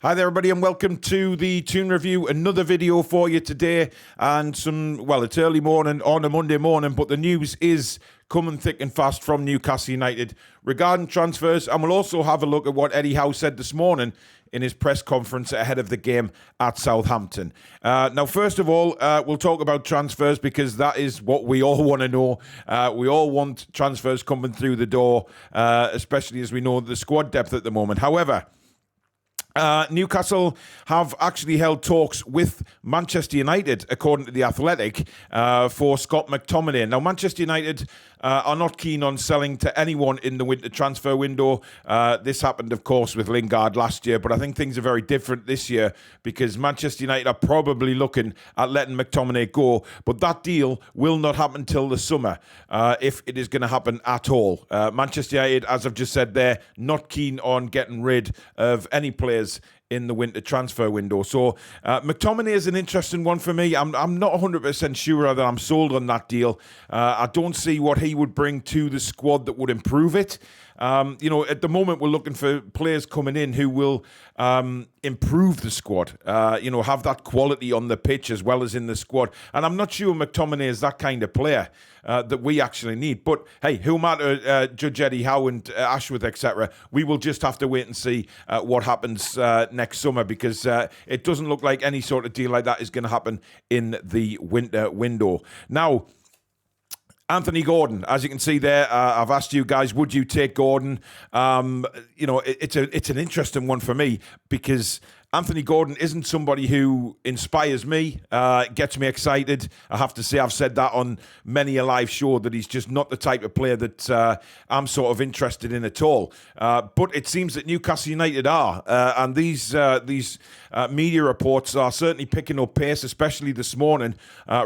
Hi there, everybody, and welcome to the Toon Review. Another video for you today, and it's early morning on a Monday morning, but the news is coming thick and fast from Newcastle United regarding transfers, and we'll also have a look at what Eddie Howe said this morning in his press conference ahead of the game at Southampton. Now, first of all, we'll talk about transfers because that is what we all want to know. We all want transfers coming through the door, especially as we know the squad depth at the moment. However, Newcastle have actually held talks with Manchester United, according to The Athletic, for Scott McTominay. Now, Manchester United are not keen on selling to anyone in the winter transfer window. This happened, of course, with Lingard last year, but I think things are very different this year because Manchester United are probably looking at letting McTominay go, but that deal will not happen till the summer, if it is going to happen at all. Manchester United, as I've just said there, not keen on getting rid of any players in the winter transfer window. So McTominay is an interesting one for me. I'm not 100% sure that I'm sold on that deal. I don't see what he would bring to the squad that would improve it. At the moment, we're looking for players coming in who will improve the squad, have that quality on the pitch as well as in the squad. And I'm not sure McTominay is that kind of player that we actually need. But hey, who matter, Judge Eddie Howe and Ashworth, etc. We will just have to wait and see what happens next summer because it doesn't look like any sort of deal like that is going to happen in the winter window. Now, Anthony Gordon, as you can see there, I've asked you guys, would you take Gordon? It's an interesting one for me because Anthony Gordon isn't somebody who inspires me, gets me excited. I have to say I've said that on many a live show that he's just not the type of player that I'm sort of interested in at all. But it seems that Newcastle United are, and these media reports are certainly picking up pace, especially this morning,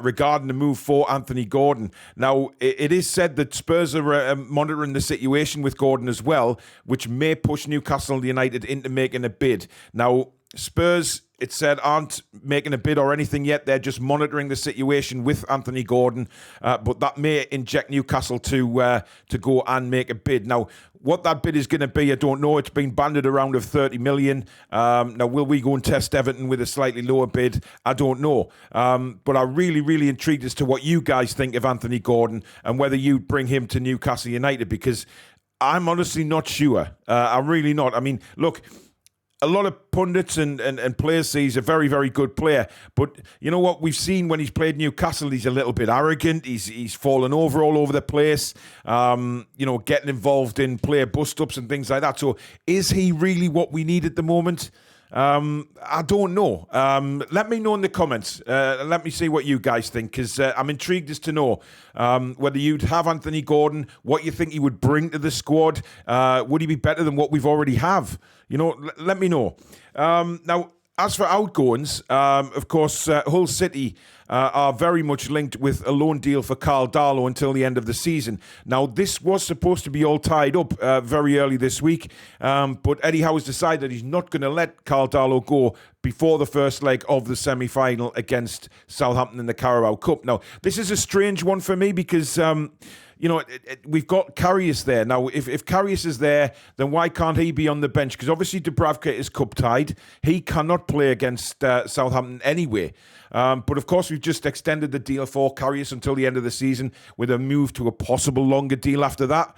regarding the move for Anthony Gordon. Now, it is said that Spurs are monitoring the situation with Gordon as well, which may push Newcastle United into making a bid. Now, Spurs, it said, aren't making a bid or anything yet. They're just monitoring the situation with Anthony Gordon. But that may inject Newcastle to go and make a bid. Now, what that bid is going to be, I don't know. It's been banded around of 30 million. Now, will we go and test Everton with a slightly lower bid? I don't know. But I'm really, really intrigued as to what you guys think of Anthony Gordon and whether you'd bring him to Newcastle United because I'm honestly not sure. I'm really not. I mean, look, a lot of pundits and players say he's a very, very good player. But you know what? We've seen when he's played Newcastle, he's a little bit arrogant. He's fallen over all over the place, getting involved in player bust-ups and things like that. So is he really what we need at the moment? I don't know. Let me know in the comments. Let me see what you guys think, because I'm intrigued as to know whether you'd have Anthony Gordon, what you think he would bring to the squad. Would he be better than what we've already have? Let me know. Now, as for outgoings, of course, Hull City are very much linked with a loan deal for Carl Darlow until the end of the season. Now, this was supposed to be all tied up very early this week, but Eddie Howe has decided he's not going to let Carl Darlow go before the first leg of the semi-final against Southampton in the Carabao Cup. Now, this is a strange one for me because we've got Karius there. Now, if Karius is there, then why can't he be on the bench? Because obviously Dubravka is cup-tied. He cannot play against Southampton anyway. But of course, we've just extended the deal for Karius until the end of the season with a move to a possible longer deal after that.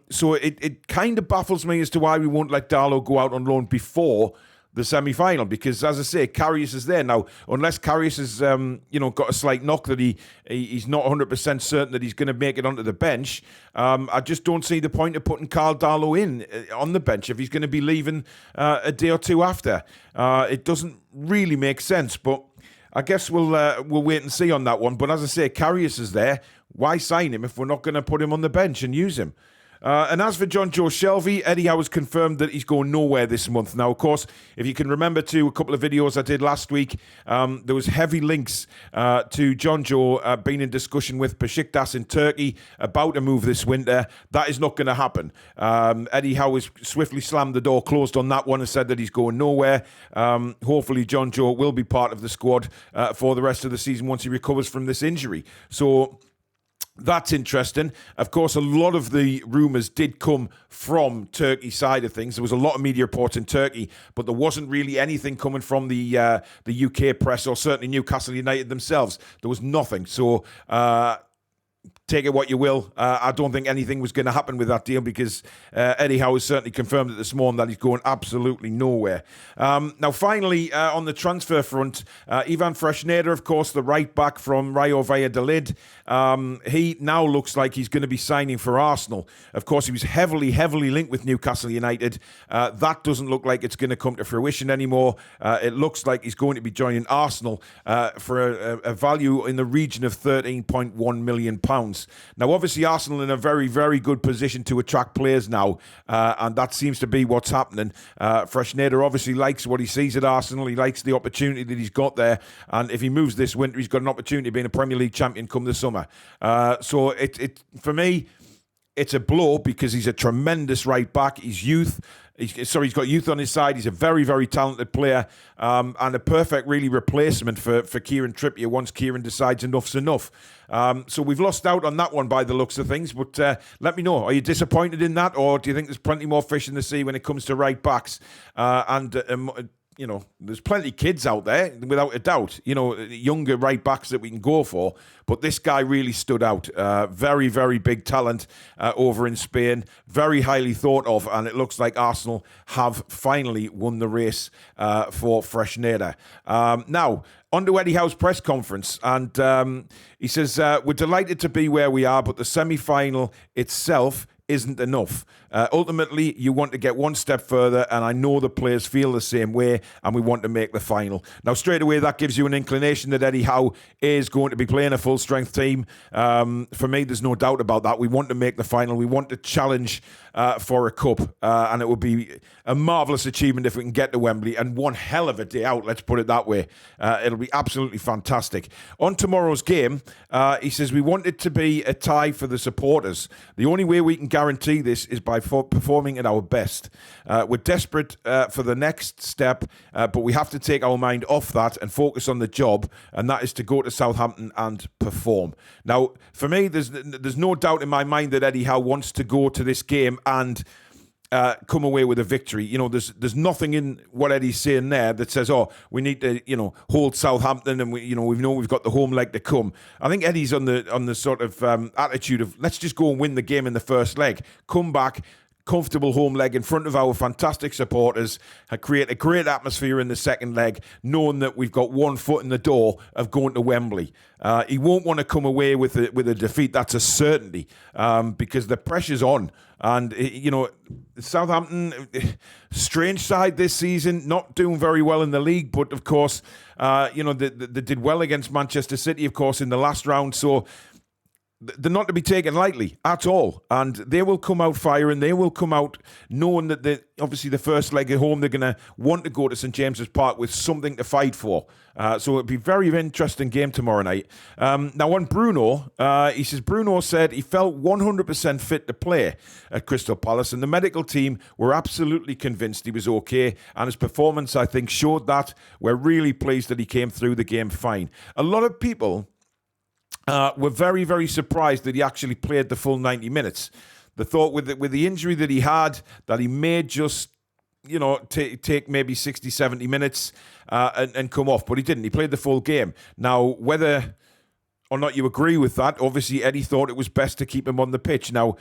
So it kind of baffles me as to why we won't let Darlow go out on loan before the semi-final, because as I say, Karius is there now. Unless Karius has, got a slight knock that he's not 100% certain that he's going to make it onto the bench, I just don't see the point of putting Carl Darlow in on the bench if he's going to be leaving a day or two after. It doesn't really make sense, but I guess we'll wait and see on that one. But as I say, Karius is there. Why sign him if we're not going to put him on the bench and use him? And as for John Joe Shelvey, Eddie Howe has confirmed that he's going nowhere this month. Now, of course, if you can remember a couple of videos I did last week, there was heavy links to John Joe being in discussion with Besiktas in Turkey about a move this winter. That is not going to happen. Eddie Howe has swiftly slammed the door closed on that one and said that he's going nowhere. Hopefully, John Joe will be part of the squad for the rest of the season once he recovers from this injury. So That's interesting. Of course, a lot of the rumours did come from Turkey side of things. There was a lot of media reports in Turkey, but there wasn't really anything coming from the UK press or certainly Newcastle United themselves. There was nothing. So take it what you will. I don't think anything was going to happen with that deal because Eddie Howe has certainly confirmed it this morning that he's going absolutely nowhere. Now, finally, on the transfer front, Ivan Freshneda, of course, the right back from Rayo Valladolid, he now looks like he's going to be signing for Arsenal. Of course, he was heavily linked with Newcastle United. That doesn't look like it's going to come to fruition anymore. It looks like he's going to be joining Arsenal for a value in the region of £13.1 million. Now, obviously, Arsenal in a very, very good position to attract players now, and that seems to be what's happening. Freshneda obviously likes what he sees at Arsenal. He likes the opportunity that he's got there, and if he moves this winter, he's got an opportunity of being a Premier League champion come the summer. So for me, it's a blow because he's a tremendous right back. He's he's got youth on his side. He's a very, very talented player, and a perfect, really, replacement for Kieran Trippier once Kieran decides enough's enough. So we've lost out on that one by the looks of things, but let me know. Are you disappointed in that, or do you think there's plenty more fish in the sea when it comes to right backs? There's plenty of kids out there, without a doubt, younger right backs that we can go for. But this guy really stood out. Very, very big talent over in Spain. Very highly thought of. And it looks like Arsenal have finally won the race for Freshneda. Now, on to Eddie Howe's press conference. And he says, we're delighted to be where we are, but the semi-final itself isn't enough. Ultimately, you want to get one step further, and I know the players feel the same way, and we want to make the final. Now, straight away, that gives you an inclination that Eddie Howe is going to be playing a full-strength team. For me, there's no doubt about that. We want to make the final. We want to challenge for a cup, and it would be a marvellous achievement if we can get to Wembley, and one hell of a day out, let's put it that way. It'll be absolutely fantastic. On tomorrow's game, he says, we want it to be a tie for the supporters. The only way we can guarantee this is by performing at our best. We're desperate for the next step, but we have to take our mind off that and focus on the job, and that is to go to Southampton and perform. Now, for me, there's no doubt in my mind that Eddie Howe wants to go to this game and come away with a victory. There's nothing in what Eddie's saying there that says, we need to, hold Southampton, and we've got the home leg to come. I think Eddie's on the sort of attitude of, let's just go and win the game in the first leg, come back, comfortable home leg in front of our fantastic supporters, and create a great atmosphere in the second leg, knowing that we've got one foot in the door of going to Wembley. He won't want to come away with a defeat. That's a certainty, because the pressure's on. And, Southampton, strange side this season, not doing very well in the league, but of course, they did well against Manchester City, of course, in the last round. So they're not to be taken lightly at all, and they will come out firing. They will come out knowing that obviously the first leg at home, they're going to want to go to St James's Park with something to fight for. So it'll be a very interesting game tomorrow night. Now on Bruno, he says Bruno said he felt 100% fit to play at Crystal Palace, and the medical team were absolutely convinced he was okay, and his performance, I think, showed that. We're really pleased that he came through the game fine. A lot of people were very, very surprised that he actually played the full 90 minutes. They thought with the injury that he had, that he may just, take maybe 60, 70 minutes and come off. But he didn't. He played the full game. Now, whether or not you agree with that, obviously Eddie thought it was best to keep him on the pitch. Now,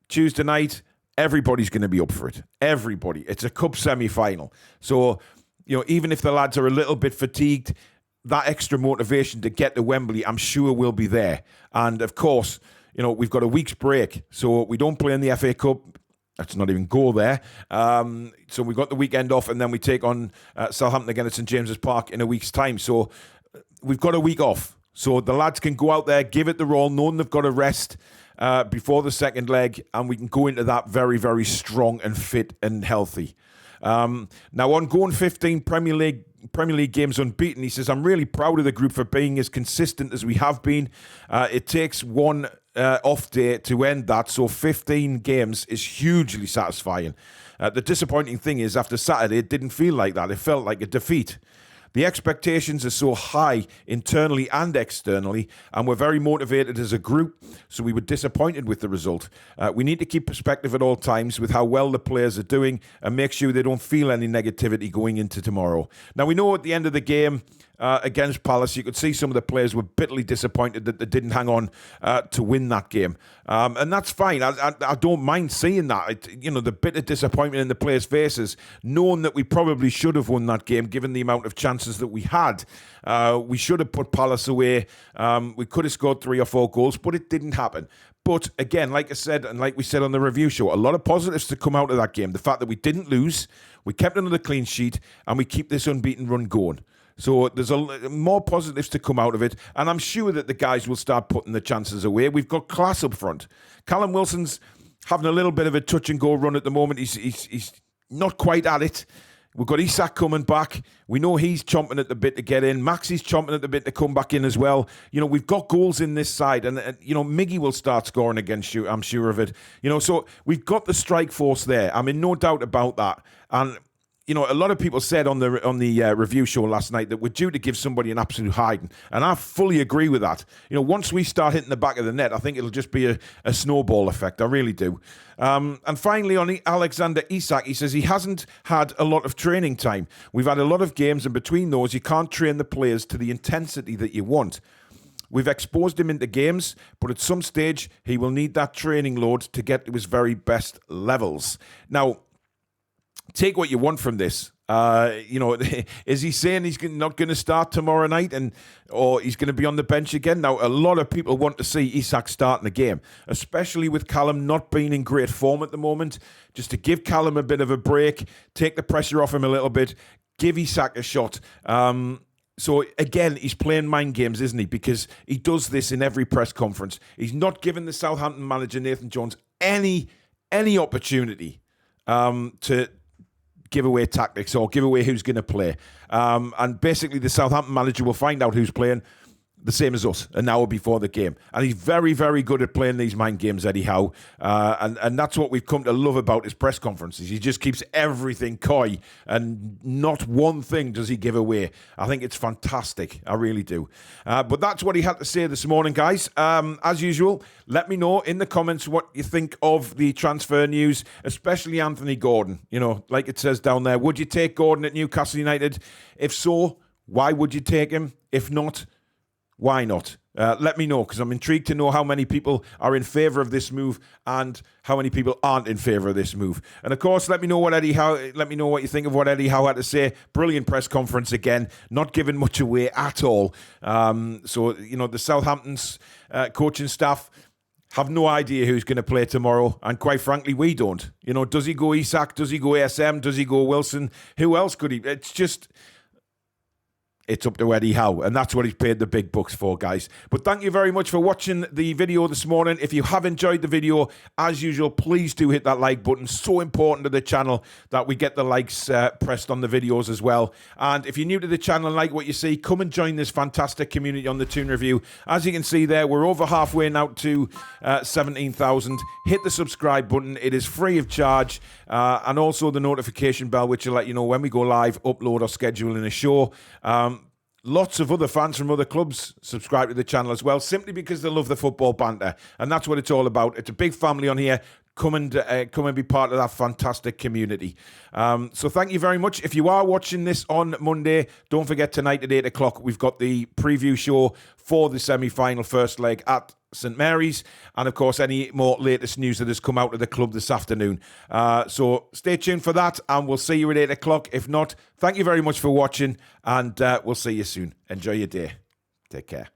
Tuesday night, everybody's going to be up for it. Everybody. It's a cup semi-final. So, even if the lads are a little bit fatigued, that extra motivation to get to Wembley, I'm sure, will be there. And of course, we've got a week's break, so we don't play in the FA Cup. Let's not even go there. So we've got the weekend off, and then we take on Southampton again at St James's Park in a week's time. So we've got a week off. So the lads can go out there, give it the roll, knowing they've got a rest before the second leg, and we can go into that very, very strong and fit and healthy. Now, on going 15 Premier League games unbeaten, he says, I'm really proud of the group for being as consistent as we have been. It takes one off day to end that, so 15 games is hugely satisfying. The disappointing thing is, after Saturday, it didn't feel like that. It felt like a defeat. The expectations are so high internally and externally, and we're very motivated as a group, so we were disappointed with the result. We need to keep perspective at all times with how well the players are doing and make sure they don't feel any negativity going into tomorrow. Now, we know at the end of the game against Palace, you could see some of the players were bitterly disappointed that they didn't hang on to win that game. And that's fine. I don't mind seeing that. The bitter disappointment in the players' faces, knowing that we probably should have won that game given the amount of chances that we had. We should have put Palace away. We could have scored 3 or 4 goals, but it didn't happen. But again, like I said, and like we said on the review show, a lot of positives to come out of that game. The fact that we didn't lose, we kept another clean sheet, and we keep this unbeaten run going. So there's more positives to come out of it, and I'm sure that the guys will start putting the chances away. We've got class up front. Callum Wilson's having a little bit of a touch-and-go run at the moment. He's not quite at it. We've got Isak coming back. We know he's chomping at the bit to get in. Maxi's chomping at the bit to come back in as well. We've got goals in this side. And, Miggy will start scoring against you, I'm sure of it. So we've got the strike force there. I'm in no doubt about that. And a lot of people said on the review show last night that we're due to give somebody an absolute hiding, and I fully agree with that. Once we start hitting the back of the net, I think it'll just be a snowball effect. I really do. And finally, on Alexander Isak, he says he hasn't had a lot of training time. We've had a lot of games, and between those, you can't train the players to the intensity that you want. We've exposed him into games, but at some stage, he will need that training load to get to his very best levels. Now, take what you want from this. Is he saying he's not going to start tomorrow night or he's going to be on the bench again? Now, a lot of people want to see Isak starting the game, especially with Callum not being in great form at the moment. Just to give Callum a bit of a break, take the pressure off him a little bit, give Isak a shot. So, again, he's playing mind games, isn't he? Because he does this in every press conference. He's not giving the Southampton manager, Nathan Jones, any opportunity to give away tactics or give away who's going to play. And basically the Southampton manager will find out who's playing the same as us an hour before the game. And he's very, very good at playing these mind games, Eddie Howe. And that's what we've come to love about his press conferences. He just keeps everything coy and not one thing does he give away. I think it's fantastic. I really do. But that's what he had to say this morning, guys. As usual, let me know in the comments what you think of the transfer news, especially Anthony Gordon. Like it says down there, would you take Gordon at Newcastle United? If so, why would you take him? If not, why not? Let me know, because I'm intrigued to know how many people are in favour of this move and how many people aren't in favour of this move. And of course, let me know what you think of what Eddie Howe had to say. Brilliant press conference again, not giving much away at all. The Southampton's coaching staff have no idea who's going to play tomorrow, and quite frankly, we don't. Does he go Isak? Does he go ASM? Does he go Wilson? Who else could he? It's up to Eddie Howe, and that's what he's paid the big bucks for, guys. But thank you very much for watching the video this morning. If you have enjoyed the video, as usual, please do hit that like button. So important to the channel that we get the likes pressed on the videos as well. And if you're new to the channel and like what you see, come and join this fantastic community on the Toon Review. As you can see there, we're over halfway now to 17,000. Hit the subscribe button. It is free of charge. And also the notification bell, which will let you know when we go live, upload, or schedule in a show. Lots of other fans from other clubs subscribe to the channel as well, simply because they love the football banter. And that's what it's all about. It's a big family on here. Come and be part of that fantastic community. So thank you very much. If you are watching this on Monday, don't forget tonight at 8 o'clock, we've got the preview show for the semi-final first leg at St Mary's, and of course any more latest news that has come out of the club this afternoon. So stay tuned for that, and we'll see you at 8 o'clock. If not, thank you very much for watching, and we'll see you soon. Enjoy your day. Take care.